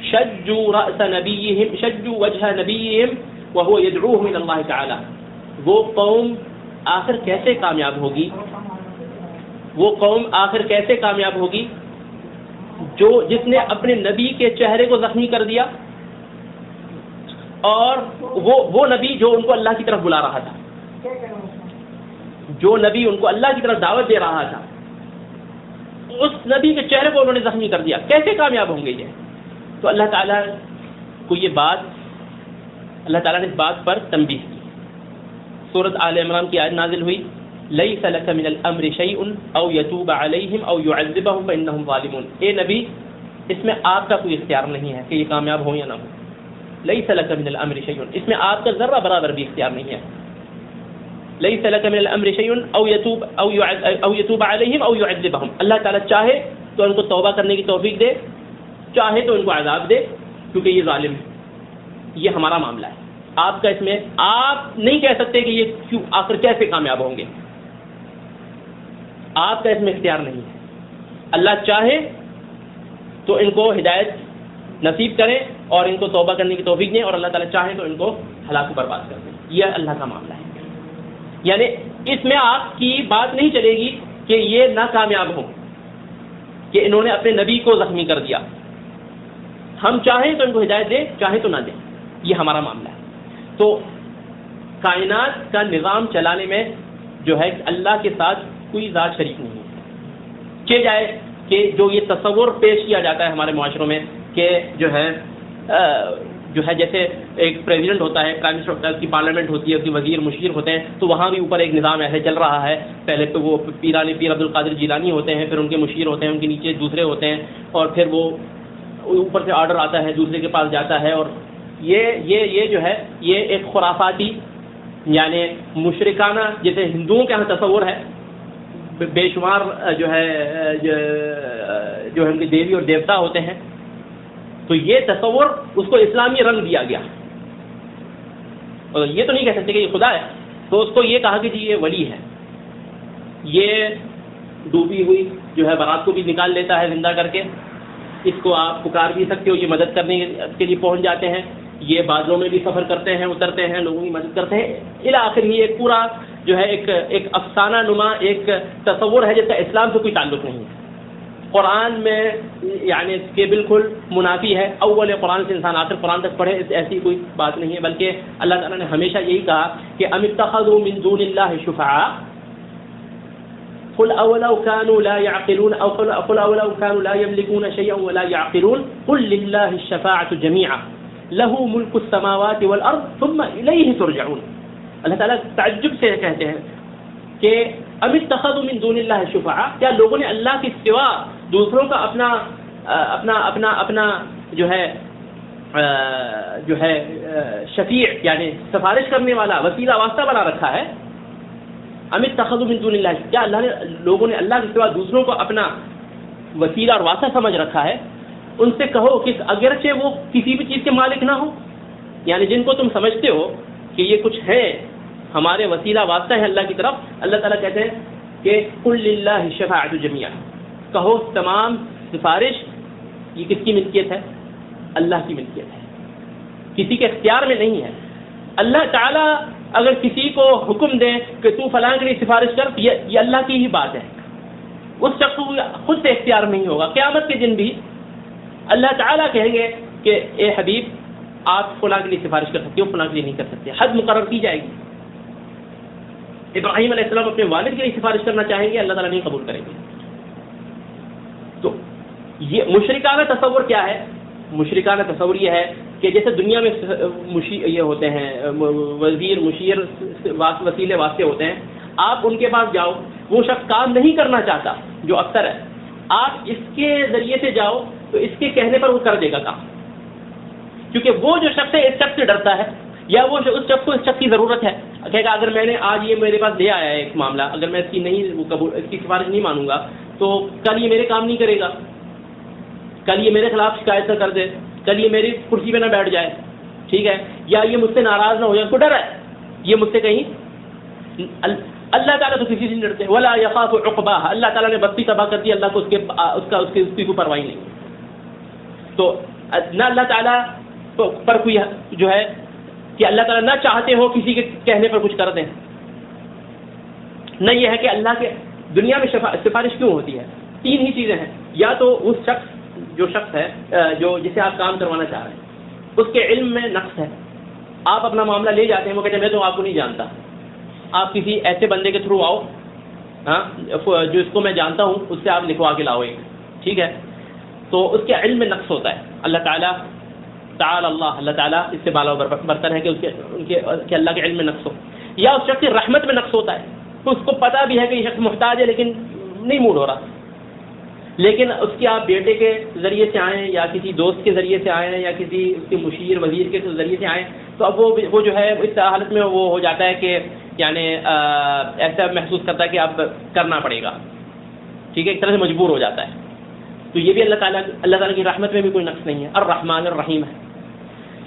شجوا رأس نبیہم، شجوا وجہ نبیہم وہو یدعوہم الی اللہ تعالی. وہ قوم آخر کیسے کامیاب ہوگی، وہ قوم آخر کیسے کامیاب ہوگی جس نے اپنے نبی کے چہرے کو زخمی کر دیا، اور وہ نبی جو ان کو اللہ کی طرف بلا رہا تھا، جو نبی ان کو اللہ کی طرف دعوت دے رہا تھا، اس نبی کے چہرے کو انہوں نے زخمی کر دیا. کیسے کامیاب ہوں گے یہ؟ تو اللہ تعالیٰ کو اللہ تعالیٰ نے اس بات پر تنبیہ کی. سورۃ آل عمران کی آیت نازل ہوئی، لیس لک من الامر شیء او یتوب علیہم او یعذبہم فانہم ظالمون. اے نبی، اس میں آپ کا کوئی اختیار نہیں ہے کہ یہ کامیاب ہو یا نہ ہو. لیس لک من الامر شیء، اس میں آپ کا ذرہ برابر بھی اختیار نہیں ہے. لیس لک من الامر شیء او یتوب علیہم او یعذبہم. اللہ تعالیٰ چاہے تو ان کو توبہ کرنے کی توفیق دے، چاہے تو ان کو عذاب دے، کیونکہ یہ ظالم ہے. یہ ہمارا معاملہ ہے. آپ کا اس میں آپ نہیں کہہ سکتے کہ یہ کیوں آخر کیسے کامیاب ہوں گے. آپ کا اس میں اختیار نہیں ہے. اللہ چاہے تو ان کو ہدایت نصیب کرے اور ان کو توبہ کرنے کی توفیق دیں، اور اللہ تعالیٰ چاہے تو ان کو ہلاک و برباد کر دیں. یہ اللہ کا معاملہ ہے. یعنی اس میں آپ کی بات نہیں چلے گی کہ یہ ناکامیاب ہوں کہ انہوں نے اپنے نبی کو زخمی کر دیا. ہم چاہیں تو ان کو ہدایت دیں، چاہیں تو نہ دیں. یہ ہمارا معاملہ ہے. تو کائنات کا نظام چلانے میں جو ہے اللہ کے ساتھ کوئی ذات شریک نہیں ہے. کہ جائے کہ جو یہ تصور پیش کیا جاتا ہے ہمارے معاشروں میں کہ جو ہے جیسے ایک پریزیڈنٹ ہوتا ہے، پرائم منسٹر کی پارلیمنٹ ہوتی ہے، اس کے وزیر مشیر ہوتے ہیں، تو وہاں بھی اوپر ایک نظام ایسے چل رہا ہے. پہلے تو وہ پیر عبد القادر جیلانی ہوتے ہیں، پھر ان کے مشیر ہوتے ہیں، ان کے نیچے دوسرے ہوتے ہیں، اور پھر وہ اوپر سے آرڈر آتا ہے، دوسرے کے پاس جاتا ہے. اور یہ جو ہے یہ ایک خرافاتی یعنی مشرکانہ، جیسے ہندوؤں کے یہاں تصور ہے، بے شمار جو ان کے دیوی اور دیوتا ہوتے ہیں، تو یہ تصور اس کو اسلامی رنگ دیا گیا. اور یہ تو نہیں کہہ سکتے کہ یہ خدا ہے، تو اس کو یہ کہا کہ جی یہ ولی ہے. یہ ڈوبی ہوئی جو ہے برات کو بھی نکال لیتا ہے زندہ کر کے، اس کو آپ پکار بھی سکتے ہو، یہ مدد کرنے کے لیے پہنچ جاتے ہیں، یہ بادلوں میں بھی سفر کرتے ہیں، اترتے ہیں، لوگوں کی مدد کرتے ہیں. الی آخر ہی ایک پورا جو ہے ایک افسانہ نما ایک تصور ہے جس کا اسلام سے کوئی تعلق نہیں ہے. قرآن میں یعنی اس کے بالکل منافی ہے. اول قرآن سے انسان آخر قرآن تک پڑھے, ایسی کوئی بات نہیں ہے, بلکہ اللہ تعالیٰ نے ہمیشہ یہی کہا کہ ام اتخذوا من دون اللہ شفعاء قل اولو كانوا لا يعقلون او قل اولو كانوا لا يملكون شيئا ولا يعقلون قل لله الشفاعة جميعا له ملك السماوات والارض ثم الیہ ترجعون. اللہ تعالیٰ تعجب سے کہتے ہیں کہ ام اتخذوا من دون اللہ شفعاء, کیا لوگوں نے اللہ کے سوا دوسروں کا اپنا اپنا اپنا اپنا جو ہے شفیع یعنی سفارش کرنے والا وسیلہ واسطہ بنا رکھا ہے. ام اتخذوا من دون اللہ, کیا لوگوں نے اللہ کے سوا دوسروں کو اپنا وسیلہ اور واسطہ سمجھ رکھا ہے. ان سے کہو کہ اگرچہ وہ کسی بھی چیز کے مالک نہ ہو, یعنی جن کو تم سمجھتے ہو کہ یہ کچھ ہے ہمارے وسیلہ واسطہ ہے اللہ کی طرف, اللہ تعالیٰ کہتے ہیں کہ قل للہ الشفاعۃ جميعا, کہو تمام سفارش یہ کس کی ملکیت ہے؟ اللہ کی ملکیت ہے, کسی کے اختیار میں نہیں ہے. اللہ تعالیٰ اگر کسی کو حکم دیں کہ تو فلاں کے لیے سفارش کر, یہ اللہ کی ہی بات ہے, اس شخص کو خود سے اختیار نہیں ہوگا. قیامت کے دن بھی اللہ تعالیٰ کہیں گے کہ اے حبیب آپ فلاں کے لیے سفارش کر سکتے ہو, فلاں کے لیے نہیں کر سکتے. حد مقرر کی جائے گی. ابراہیم علیہ السلام اپنے والد کے لیے سفارش کرنا چاہیں گے, اللہ تعالیٰ نہیں قبول کریں گے. تو یہ مشرکانہ تصور کیا ہے؟ مشرکانہ تصور یہ ہے کہ جیسے دنیا میں یہ ہوتے ہیں وزیر مشیر وسیلے واسطے ہوتے ہیں, آپ ان کے پاس جاؤ, وہ شخص کام نہیں کرنا چاہتا جو افسر ہے, آپ اس کے ذریعے سے جاؤ تو اس کے کہنے پر وہ کر دے گا کام, کیونکہ وہ جو شخص ہے اس شخص سے ڈرتا ہے, یا وہ اس شخص کو اس شخص کی ضرورت ہے. کہے گا اگر میں نے آج یہ میرے پاس لے آیا ہے ایک معاملہ, اگر میں اس کی نہیں قبول اس کی سفارش نہیں مانوں گا تو کل یہ میرے کام نہیں کرے گا, کل یہ میرے خلاف شکایت کر دے, کل یہ میری کرسی پہ نہ بیٹھ جائے, ٹھیک ہے, یا یہ مجھ سے ناراض نہ ہو جائے, اس کو ڈر ہے یہ مجھ سے کہیں. اللہ تعالیٰ تو کسی سے نہیں ڈرتے. ولا یخاف عقباها, اللہ تعالیٰ نے بستی تباہ کر دی, اللہ کو اس کی کوئی پرواہ نہیں. تو نہ اللہ تعالیٰ پر کوئی جو ہے کہ اللہ تعالیٰ نہ چاہتے ہو کسی کے کہنے پر کچھ کر دیں, نہ یہ ہے کہ اللہ کے دنیا میں سفارش کیوں ہوتی ہے. تین ہی چیزیں ہیں, یا تو اس شخص جو شخص ہے جو جسے آپ کام کروانا چاہ رہے ہیں اس کے علم میں نقص ہے, آپ اپنا معاملہ لے جاتے ہیں, وہ کہتے ہیں میں تو آپ کو نہیں جانتا, آپ کسی ایسے بندے کے تھرو آؤ ہاں جو اس کو میں جانتا ہوں, اس سے آپ لکھوا کے لاؤ ایک, ٹھیک ہے. تو اس کے علم میں نقص ہوتا ہے. اللہ تعالیٰ اللہ تعالیٰ اس سے بالا برتر ہے کہ اللہ کے علم میں نقص ہو. یا اس شخص کی رحمت میں نقص ہوتا ہے, تو اس کو پتا بھی ہے کہ یہ شخص محتاج ہے لیکن نہیں موڈ ہو رہا, لیکن اس کے آپ بیٹے کے ذریعے سے آئیں یا کسی دوست کے ذریعے سے آئیں یا کسی اس کے مشیر وزیر کے ذریعے سے آئیں, تو اب وہ جو ہے اس حالت میں وہ ہو جاتا ہے کہ یعنی ایسا محسوس کرتا ہے کہ اب کرنا پڑے گا, ٹھیک ہے, ایک طرح سے مجبور ہو جاتا ہے. تو یہ بھی اللہ تعالیٰ کی رحمت میں بھی کوئی نقص نہیں ہے, الرحمن الرحیم ہے.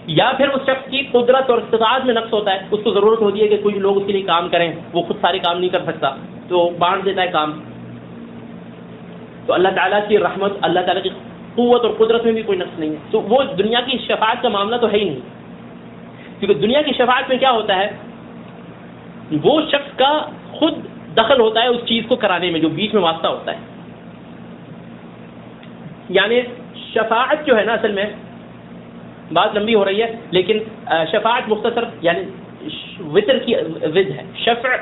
یا پھر اس شخص کی قدرت اور استطاعت میں نقص ہوتا ہے, اس کو ضرورت ہوتی ہے کہ کچھ لوگ اس کے لیے کام کریں, وہ خود سارے کام نہیں کر سکتا تو بانٹ دیتا ہے کام. تو اللہ تعالیٰ کی رحمت, اللہ تعالیٰ کی قوت اور قدرت میں بھی کوئی نقص نہیں ہے. تو وہ دنیا کی شفاعت کا معاملہ تو ہے ہی نہیں, کیونکہ دنیا کی شفاعت میں کیا ہوتا ہے, وہ شخص کا خود دخل ہوتا ہے اس چیز کو کرانے میں جو بیچ میں واسطہ ہوتا ہے. یعنی شفاعت جو ہے نا, اصل میں بات لمبی ہو رہی ہے لیکن شفاعت مختصر یعنی وطر کی ضد ہے, شفع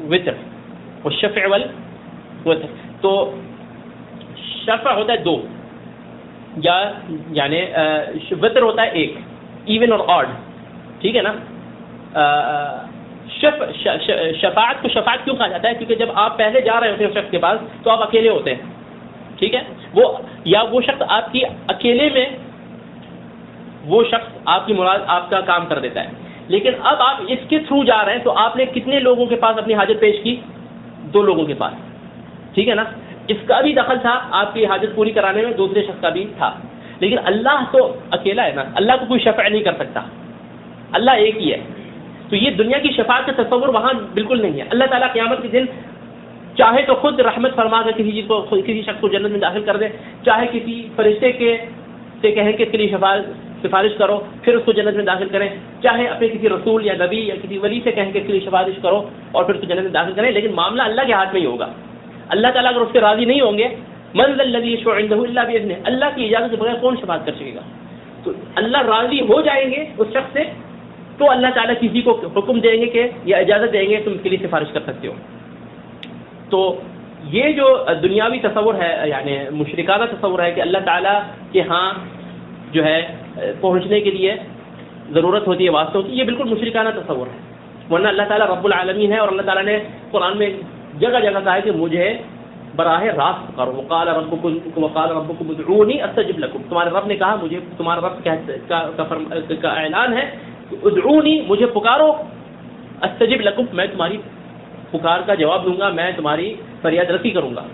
وطر, اور شفع والوطر. تو شفع ہوتا ہے 2, یا یعنی وطر ہوتا ہے 1, ایون اور آڈ, ٹھیک ہے نا. شفاعت کو شفاعت کیوں کہا جاتا ہے؟ کیونکہ جب آپ پہلے جا رہے ہوتے ہیں اس شخص کے پاس تو آپ اکیلے ہوتے ہیں, ٹھیک ہے, وہ شخص آپ کی اکیلے میں وہ شخص آپ کی مراد آپ کا کام کر دیتا ہے. لیکن اب آپ اس کے تھرو جا رہے ہیں تو آپ نے کتنے لوگوں کے پاس اپنی حاجت پیش کی؟ 2 لوگوں کے پاس, ٹھیک ہے نا. اس کا بھی دخل تھا آپ کی حاجت پوری کرانے میں, دوسرے شخص کا بھی تھا. لیکن اللہ تو اکیلا ہے نا, اللہ کو کوئی شفاعت نہیں کر سکتا, اللہ ایک ہی ہے. تو یہ دنیا کی شفاعت کا تصور وہاں بالکل نہیں ہے. اللہ تعالیٰ قیامت کے دن چاہے تو خود رحمت فرما کر کسی شخص کو جنت میں داخل کر دے, چاہے کسی فرشتے سے کہیں کہ اس کے لیے سفارش کرو پھر اس کو جنت میں داخل کریں, چاہے اپنے کسی رسول یا نبی یا کسی ولی سے کہیں کہ اس کے لیے سفارش کرو اور پھر اس کو جنت میں داخل کریں. لیکن معاملہ اللہ کے ہاتھ میں ہی ہوگا. اللہ تعالیٰ اگر اس سے راضی نہیں ہوں گے من ذا الذی یشفع عنده الا باذنہ، اللہ کی اجازت کے بغیر کون شفاعت کر سکے گا؟ تو اللہ راضی ہو جائیں گے اس شخص سے تو اللہ تعالیٰ کسی کو حکم دیں گے کہ یا اجازت دیں گے تم اس کے لیے سفارش کر سکتے ہو. تو یہ جو دنیاوی تصور ہے، یعنی مشرکانہ تصور ہے کہ اللہ تعالیٰ کے ہاں جو ہے پہنچنے کے لیے ضرورت ہوتی ہے واسطوں کی، یہ بالکل مشرکانہ تصور ہے. ورنہ اللہ تعالیٰ رب العالمین ہے، اور اللہ تعالیٰ نے قرآن میں جگہ جگہ کہا ہے کہ مجھے براہ راست پکارو. وقال ربکم ادعونی استجب لکم، تمہارے رب نے کہا، مجھے تمہارا رب کا اعلان ہے ادعونی، مجھے پکارو، استجب لکم، میں تمہاری پکار کا جواب دوں گا، میں تمہاری فریاد رسی کروں گا.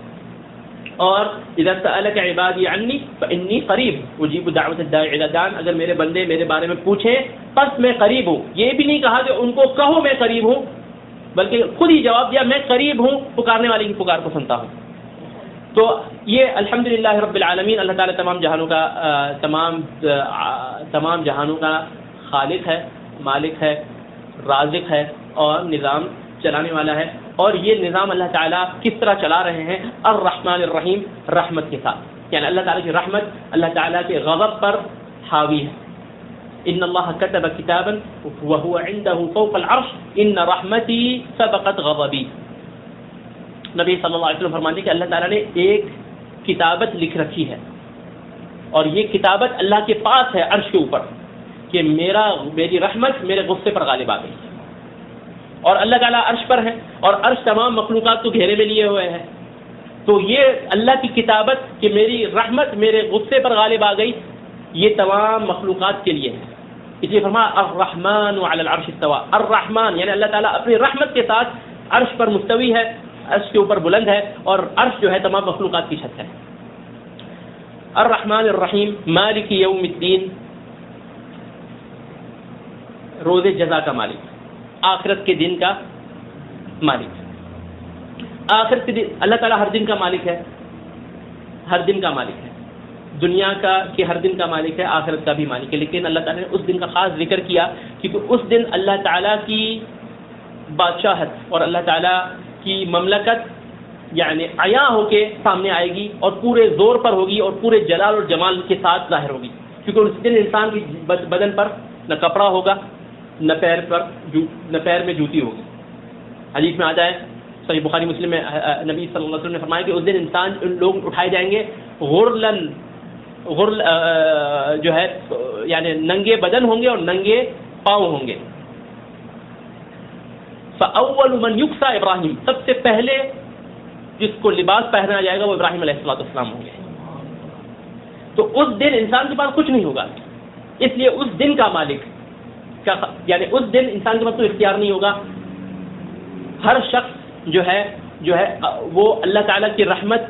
اور اذا سألک عبادی عنی فانی قریب اجیب دعوت الداعی اذا دعان، اگر میرے بندے میرے بارے میں پوچھیں پس میں قریب ہوں. یہ بھی نہیں کہا کہ ان کو کہو میں قریب ہوں، بلکہ خود ہی جواب دیا میں قریب ہوں، پکارنے والے کی پکار کو سنتا ہوں. تو یہ الحمدللہ رب العالمین، اللہ تعالیٰ تمام جہانوں کا خالق ہے، مالک ہے، رازق ہے اور نظام چلانے والا ہے. اور یہ نظام اللہ تعالیٰ کس طرح چلا رہے ہیں؟ الرحمن الرحیم، رحمت کے ساتھ. یعنی اللہ تعالیٰ کی رحمت اللہ تعالیٰ کے غضب پر حاوی ہے. ان اللہ کتب کتابا وهو عنده فوق العرش ان رحمتی سبقت غضبی. نبی صلی اللہ علیہ وسلم فرماتے ہیں کہ اللہ تعالیٰ نے ایک کتابت لکھ رکھی ہے، اور یہ کتابت اللہ کے پاس ہے عرش کے اوپر، کہ میری رحمت میرے غصے پر غالب آ گئی. اور اللہ تعالیٰ عرش پر ہے، اور عرش تمام مخلوقات کو گھیرے میں لیے ہوئے ہیں. تو یہ اللہ کی کتابت کہ میری رحمت میرے غصے پر غالب آ گئی، یہ تمام مخلوقات کے لیے ہے. اس لیے فرمایا الرحمن علی العرش استوى. الرحمن یعنی اللہ تعالیٰ اپنی رحمت کے ساتھ عرش پر مستوی ہے، عرش کے اوپر بلند ہے، اور عرش جو ہے تمام مخلوقات کی چھت ہے. الرحمن الرحیم مالک یوم الدین، روز جزا کا مالک، آخرت کے دن کا مالک. آخرت کے دن اللہ تعالیٰ ہر دن کا مالک ہے، ہر دن کا مالک ہے، دنیا کا کہ ہر دن کا مالک ہے، آخرت کا بھی مالک ہے. لیکن اللہ تعالیٰ نے اس دن کا خاص ذکر کیا کیونکہ اس دن اللہ تعالیٰ کی بادشاہت اور اللہ تعالیٰ کی مملکت یعنی عیاں ہو کے سامنے آئے گی، اور پورے زور پر ہوگی، اور پورے جلال اور جمال کے ساتھ ظاہر ہوگی. کیونکہ اس دن انسان کی بدن پر نہ کپڑا ہوگا، نہ پیر میں جوتی ہوگی. حدیث میں آتا ہے صحیح بخاری مسلم میں نبی صلی اللہ علیہ وسلم نے فرمایا کہ اس دن لوگ اٹھائے جائیں گے غرلن جو ہے یعنی ننگے بدن ہوں گے اور ننگے پاؤں ہوں گے. فاول من یکسا ابراہیم، سب سے پہلے جس کو لباس پہنا جائے گا وہ ابراہیم علیہ السلام ہوں گے. تو اس دن انسان کے پاس کچھ نہیں ہوگا، اس لیے اس دن کا مالک یعنی اس دن انسان کے پاس کوئی اختیار نہیں ہوگا. ہر شخص جو ہے وہ اللہ تعالیٰ کی رحمت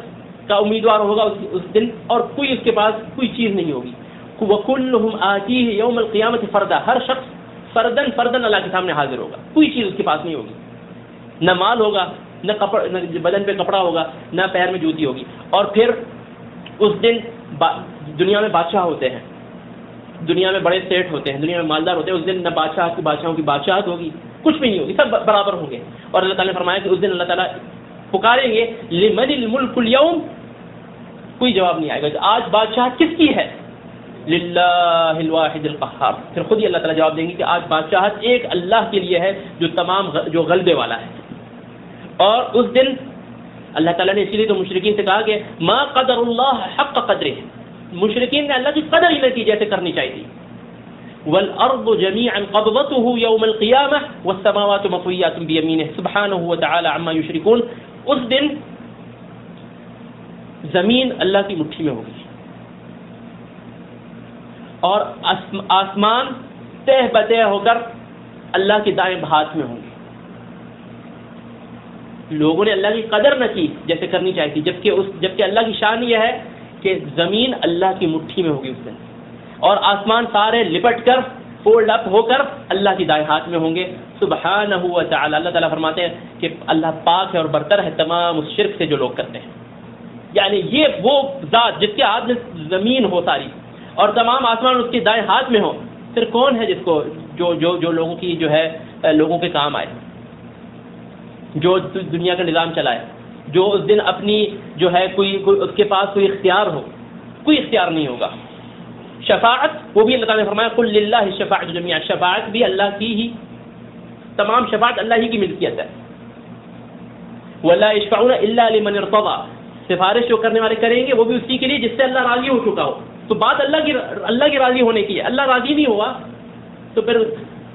کا امیدوار ہوگا اس دن، اور کوئی اس کے پاس کوئی چیز نہیں ہوگی. وَكُلُّهُمْ آتِيهِ يَوْمَ الْقِيَامَةِ فَرْدًا، ہر شخص فردن اللہ کے سامنے حاضر ہوگا، کوئی چیز اس کے پاس نہیں ہوگی، نہ مال ہوگا، نہ بدن پہ کپڑا ہوگا، نہ پیر میں جوتی ہوگی. اور پھر اس دن دنیا میں بادشاہ ہوتے ہیں، دنیا میں بڑے سیٹ ہوتے ہیں، دنیا میں مالدار ہوتے ہیں. اس دن نہ بادشاہوں کی بادشاہت ہوگی، کچھ بھی نہیں ہوگی، سب برابر ہوں گے. اور اللہ تعالیٰ نے فرمایا کہ اس دن اللہ تعالیٰ پکاریں گے لمن الملک اليوم، کوئی جواب نہیں آئے گا کہ آج بادشاہ کس کی ہے، للہ الواحد القہار. پھر خود ہی اللہ تعالیٰ جواب دیں گے کہ آج بادشاہت ایک اللہ کے لیے ہے جو غلبے والا ہے. اور اس دن اللہ تعالیٰ نے اسی لیے تو مشرکین سے کہا کہ ما قدر اللہ حق قدرہ، مشرکین نے اللہ کی قدر ہی نہیں کی جیسے کرنی چاہیے. والارض جميعا قبضته يوم القيامه والسماوات مطويات بيمينه سبحانه وتعالى عما يشركون. اس دن زمین اللہ کی مٹھی میں ہوگی، اور آسمان تہ بتہ ہو کر اللہ کے دائیں ہاتھ میں ہوں گے. لوگوں نے اللہ کی قدر نہ کی جیسے کرنی چاہیے تھی، جبکہ اللہ کی شان یہ ہے کہ زمین اللہ کی مٹھی میں ہوگی اس دن، اور آسمان سارے لپٹ کر فولڈ اپ ہو کر اللہ کی دائیں ہاتھ میں ہوں گے. سبحانہ و تعالی، اللہ تعالیٰ فرماتے ہیں کہ اللہ پاک ہے اور برتر ہے تمام اس شرک سے جو لوگ کرتے ہیں. یعنی یہ وہ ذات جس کے ہاتھ میں زمین ہو ساری اور تمام آسمان اس کے دائیں ہاتھ میں ہو، پھر کون ہے جس کو جو لوگوں کی جو ہے لوگوں کے کام آئے، جو دنیا کا نظام چلائے، جو اس دن اپنی جو ہے کوئی اس کے پاس کوئی اختیار ہو، کوئی اختیار نہیں ہوگا. شفاعت وہ بھی اللہ تعالیٰ نے فرمایا قل للہ الشفاعۃ جمیعا، شفاعت بھی اللہ کی ہی، تمام شفاعت اللہ ہی کی ملکیت ہے. ولا یشفعون الا لمن ارتضى، سفارش جو کرنے والے کریں گے وہ بھی اسی کے لیے جس سے اللہ راضی ہو چکا ہو. تو بات اللہ کی راضی ہونے کی ہے. اللہ راضی نہیں ہوا تو پھر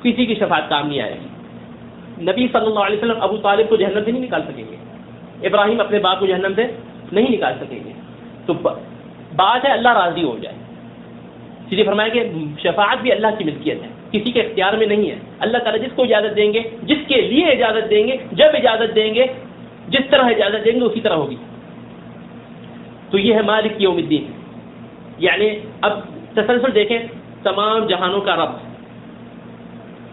کسی کی شفاعت کام نہیں آئے گی. نبی صلی اللہ علیہ وسلم ابو طالب کو جہنم سے نہیں نکال سکیں گے، ابراہیم اپنے باپ کو جہنم سے نہیں نکال سکیں گے. تو بات ہے اللہ راضی ہو جائے. اس لیے فرمایا کہ شفاعت بھی اللہ کی ملکیت ہے، کسی کے اختیار میں نہیں ہے. اللہ تعالیٰ جس کو اجازت دیں گے، جس کے لیے اجازت دیں گے، جب اجازت دیں گے، جس طرح اجازت دیں گے اسی طرح ہوگی. تو یہ ہے مالک یوم الدین. یعنی اب تسلسل دیکھیں، تمام جہانوں کا رب.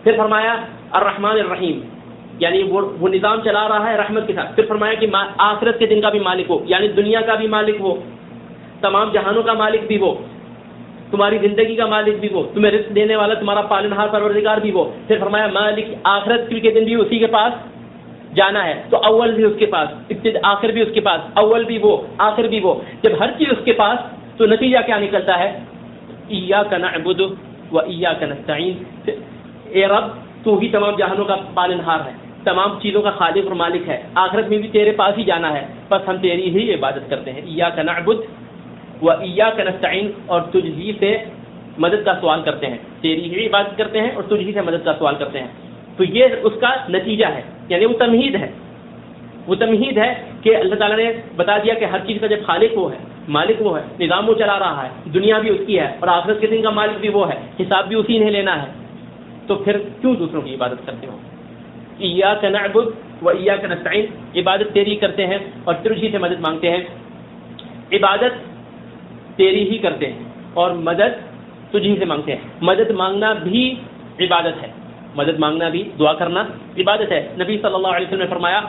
پھر فرمایا الرحمن الرحیم، یعنی وہ نظام چلا رہا ہے رحمت کے ساتھ. پھر فرمایا کہ آخرت کے دن کا بھی مالک ہو، یعنی دنیا کا بھی مالک ہو، تمام جہانوں کا مالک بھی وہ، تمہاری زندگی کا مالک بھی وہ، تمہیں رزق دینے والا تمہارا پالنہار پروردگار بھی وہ. پھر فرمایا مالک آخرت کے دن بھی اسی کے پاس جانا ہے. تو اول بھی اس کے پاس، آخر بھی اس کے پاس، اول بھی وہ، آخر بھی وہ. جب ہر چیز اس کے پاس تو نتیجہ کیا نکلتا ہے؟ ایاک نعبد و ایاک نستعین. اے رب تو ہی تمام جہانوں کا پالنہار ہے، تمام چیزوں کا خالق اور مالک ہے، آخرت میں بھی تیرے پاس ہی جانا ہے، بس ہم تیری ہی عبادت کرتے ہیں. ایاک نعبد و ایاک نستعین، اور تجھ ہی سے مدد کا سوال کرتے ہیں، تیری ہی عبادت کرتے ہیں اور تجھ ہی سے مدد کا سوال کرتے ہیں. تو یہ اس کا نتیجہ ہے، یعنی وہ تمہید ہے. وہ تمہید ہے کہ اللہ تعالیٰ نے بتا دیا کہ ہر چیز کا جب خالق وہ ہے، مالک وہ ہے، نظام وہ چلا رہا ہے، دنیا بھی اس کی ہے اور آخرت کے دن کا مالک بھی وہ ہے، حساب بھی اسی نے لینا ہے. تو پھر کیوں دوسروں کی عبادت کرتے ہو؟ ایاک نعبد و ایاک نستعین، عبادت تیری کرتے ہیں اور تجھ ہی سے مدد مانگتے ہیں. عبادت تیری ہی کرتے ہیں اور مدد تجھ ہی سے مانگتے ہیں. مدد مانگنا بھی عبادت ہے، مدد مانگنا بھی، دعا کرنا عبادت ہے. نبی صلی اللہ علیہ وسلم نے فرمایا،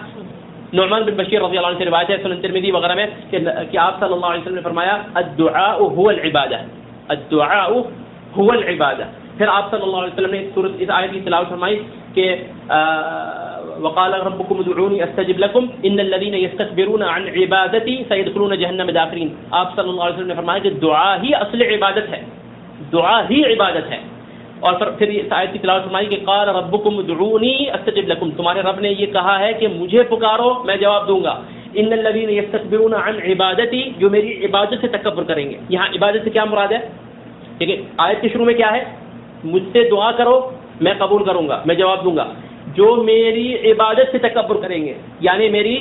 نعمان بن بشیر رضی اللہ عنہ سے روایت ہے سنن ترمذی وغیرہ میں کہ آپ صلی اللہ علیہ وسلم نے فرمایا الدعاء هو العبادہ، الدعاء هو العبادہ. پھر آپ صلی اللہ علیہ وسلم نے اس آیت کی تلاوت فرمائی کہ وقال ربكم ادعوني استجب لكم ان الذين يستكبرون عن عبادتي سيدخلون جهنم داخرين. آپ صلی اللہ علیہ وسلم نے فرمایا کہ دعا ہی اصل عبادت ہے، دعا ہی عبادت ہے. اور پھر اس آیت کی تلاوت فرمائی کہ قال ربكم ادعوني استجب لكم، تمہارے رب نے یہ کہا ہے کہ مجھے پکارو میں جواب دوں گا. ان الذين يستكبرون عن عبادتي، جو میری عبادت سے تکبر کریں گے. یہاں عبادت سے کیا مراد ہے؟ ٹھیک ہے، آیت کے شروع میں کیا ہے؟ مجھ سے دعا کرو میں قبول کروں گا، میں جواب دوں گا. جو میری عبادت سے تکبر کریں گے یعنی میری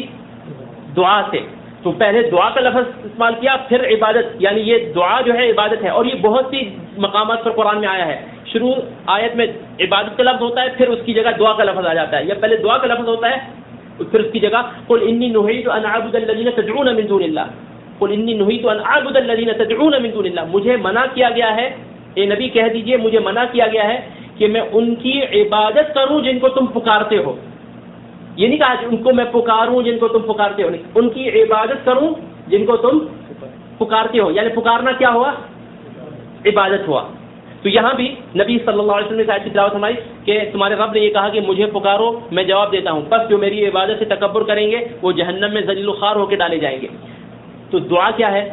دعا سے، تو پہلے دعا کا لفظ استعمال کیا پھر عبادت، یعنی یہ دعا جو ہے عبادت ہے. اور یہ بہت سی مقامات پر قرآن میں آیا ہے. شروع آیت میں عبادت کا لفظ ہوتا ہے، پھر اس کی جگہ دعا کا لفظ آ جاتا ہے، یا پہلے دعا کا لفظ ہوتا ہے پھر اس کی جگہ قل انی نہیت ان اعبد الذین تدعون من دون اللہ، قل انی نہیت ان اعبد الذین تدعون من دون اللہ. مجھے منع کیا گیا ہے، اے نبی کہہ دیجئے مجھے منع کیا گیا ہے کہ میں ان کی عبادت کروں جن کو تم پکارتے ہو. یہ نہیں کہا کہ ان کو میں پکاروں جن کو تم پکارتے ہو، نہیں، ان کی عبادت کروں جن کو تم پکارتے ہو. یعنی پکارنا کیا ہوا؟ عبادت ہوا. تو یہاں بھی نبی صلی اللہ علیہ وسلم نے آیت کی تلاوت فرمائی کہ تمہارے رب نے یہ کہا کہ مجھے پکارو میں جواب دیتا ہوں، بس جو میری عبادت سے تکبر کریں گے وہ جہنم میں ذلیل و خوار ہو کے ڈالے جائیں گے. تو دعا کیا ہے؟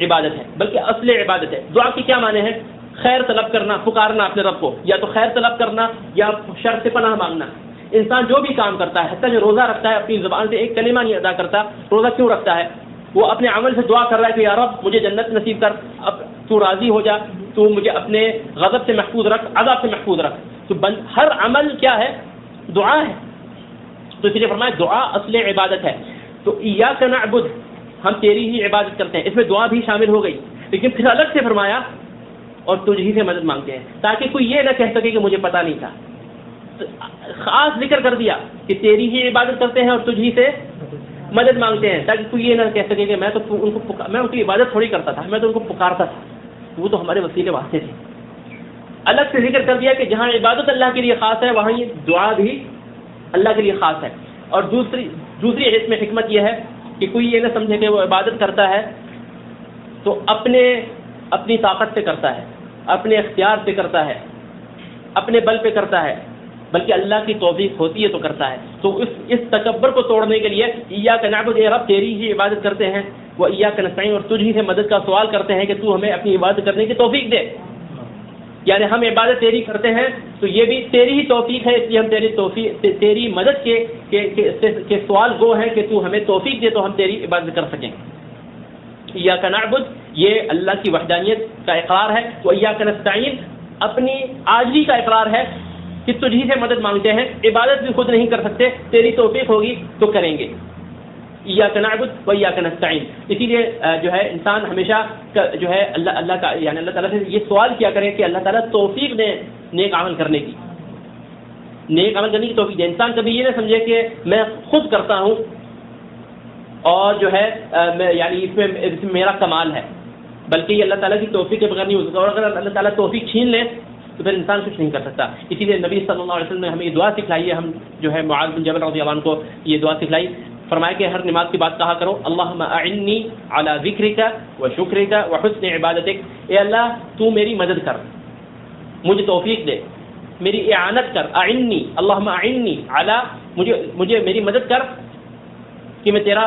عبادت ہے، بلکہ اصل عبادت ہے. دعا کی کیا معنی ہے؟ خیر طلب کرنا، پکارنا اپنے رب کو، یا تو خیر طلب کرنا یا شر سے پناہ مانگنا. انسان جو بھی کام کرتا ہے، حتیٰ جو روزہ رکھتا ہے، اپنی زبان سے ایک کلمہ نہیں ادا کرتا، روزہ کیوں رکھتا ہے؟ وہ اپنے عمل سے دعا کر رہا ہے کہ یا رب مجھے جنت نصیب کر، اب تو راضی ہو جا، تو مجھے اپنے غضب سے محفوظ رکھ، عذاب سے محفوظ رکھ. تو ہر عمل کیا ہے؟ دعا ہے. تو اس لیے فرمایا دعا اصل عبادت ہے. تو ایاک نعبد، ہم تیری ہی عبادت کرتے ہیں، اس میں دعا بھی شامل ہو گئی. لیکن پھر الگ سے فرمایا اور تجھ ہی سے مدد مانگتے ہیں، تاکہ کوئی یہ نہ کہہ سکے کہ مجھے پتہ نہیں تھا. خاص ذکر کر دیا کہ تیری ہی عبادت کرتے ہیں اور تجھ ہی سے مدد مانگتے ہیں، تاکہ کوئی یہ نہ کہہ سکے کہ میں ان کی عبادت تھوڑی کرتا تھا، میں تو ان کو پکارتا تھا، وہ تو ہمارے وسیلے واسطے تھے. الگ سے ذکر کر دیا کہ جہاں عبادت اللہ کے لیے خاص ہے وہاں یہ دعا بھی اللہ کے لیے خاص ہے. اور دوسری اس میں حکمت یہ ہے کہ کوئی یہ نہ سمجھے کہ وہ عبادت کرتا ہے تو اپنی طاقت سے کرتا ہے، اپنے اختیار سے کرتا ہے، اپنے بل پہ کرتا ہے. بلکہ اللہ کی توفیق ہوتی ہے تو کرتا ہے. تو اس تکبر کو توڑنے کے لیے ایاک نعبد، اے رب تیری ہی عبادت کرتے ہیں، وہ ایاک نستعین، اور تجھ ہی سے مدد کا سوال کرتے ہیں کہ تو ہمیں اپنی عبادت کرنے کی توفیق دے. یعنی ہم عبادت تیری کرتے ہیں تو یہ بھی تیری ہی توفیق ہے، اس لیے ہم تیری مدد کے سوال گو ہیں کہ تو ہمیں توفیق دے تو ہم تیری عبادت کر سکیں. ایاک نعبد یہ اللہ کی وحدانیت کا اقرار ہے، وہ ایاک نستعین اپنی عاجزی کا اقرار ہے کہ تجھ ہی سے مدد مانگتے ہیں، عبادت بھی خود نہیں کر سکتے، تیری توفیق ہوگی تو کریں گے. ایاک نعبد و ایاک نستعین. اسی لیے جو ہے انسان ہمیشہ جو ہے اللہ کا یعنی اللہ تعالیٰ سے یہ سوال کیا کرے کہ اللہ تعالیٰ توفیق دے نیک عمل کرنے کی، نیک عمل کرنے کی توفیق دے. انسان کبھی یہ نہ سمجھے کہ میں خود کرتا ہوں اور جو ہے یعنی اس میں میرا کمال ہے، بلکہ یہ اللہ تعالیٰ کی توفیق کے بغیر نہیں ہو سکتا. اور اگر اللہ تعالیٰ توفیق چھین لے تو پھر انسان کچھ نہیں کر سکتا. اسی لیے نبی صلی اللہ علیہ وسلم نے ہمیں یہ دعا سکھلائی ہے. ہم جو ہے معاذ بن جبل رضی اللہ عنہ کو یہ دعا سکھلائی، فرمایا کہ ہر نماز کی بات کہا کرو اللہم اعنی علی ذکرک و شکرک و حسن عبادتک. اے اللہ تو میری مدد کر، مجھے توفیق دے، میری اعانت کر. اعنی، اللہم اعنی علی، مجھے میری مدد کر کہ میں تیرا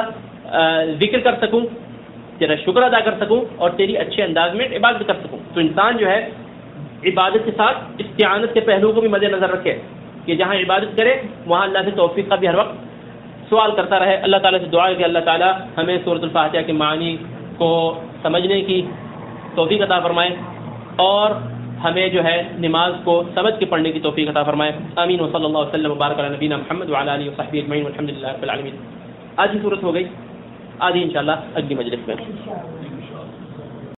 ذکر کر سکوں، تیرا شکر ادا کر سکوں اور تیری اچھے انداز میں عبادت کر سکوں. تو انسان جو ہے عبادت کے ساتھ استعانت کے پہلو کو بھی مد نظر رکھے کہ جہاں عبادت کرے وہاں اللہ سے توفیق کا بھی ہر وقت سوال کرتا رہے. اللہ تعالیٰ سے دعا ہے کہ اللہ تعالیٰ ہمیں سورۃ الفاتحہ کے معنی کو سمجھنے کی توفیق عطا فرمائے اور ہمیں جو ہے نماز کو سمجھ کے پڑھنے کی توفیق عطا فرمائے. آمین. وصلی اللہ وسلم وبارک علی نبینا محمد وعلی آلہ وصحبہ اجمعین والحمد للہ رب العالمین. آج ہی صورت ہو گئی، آج ہی انشاءاللہ اگلی مجلس میں.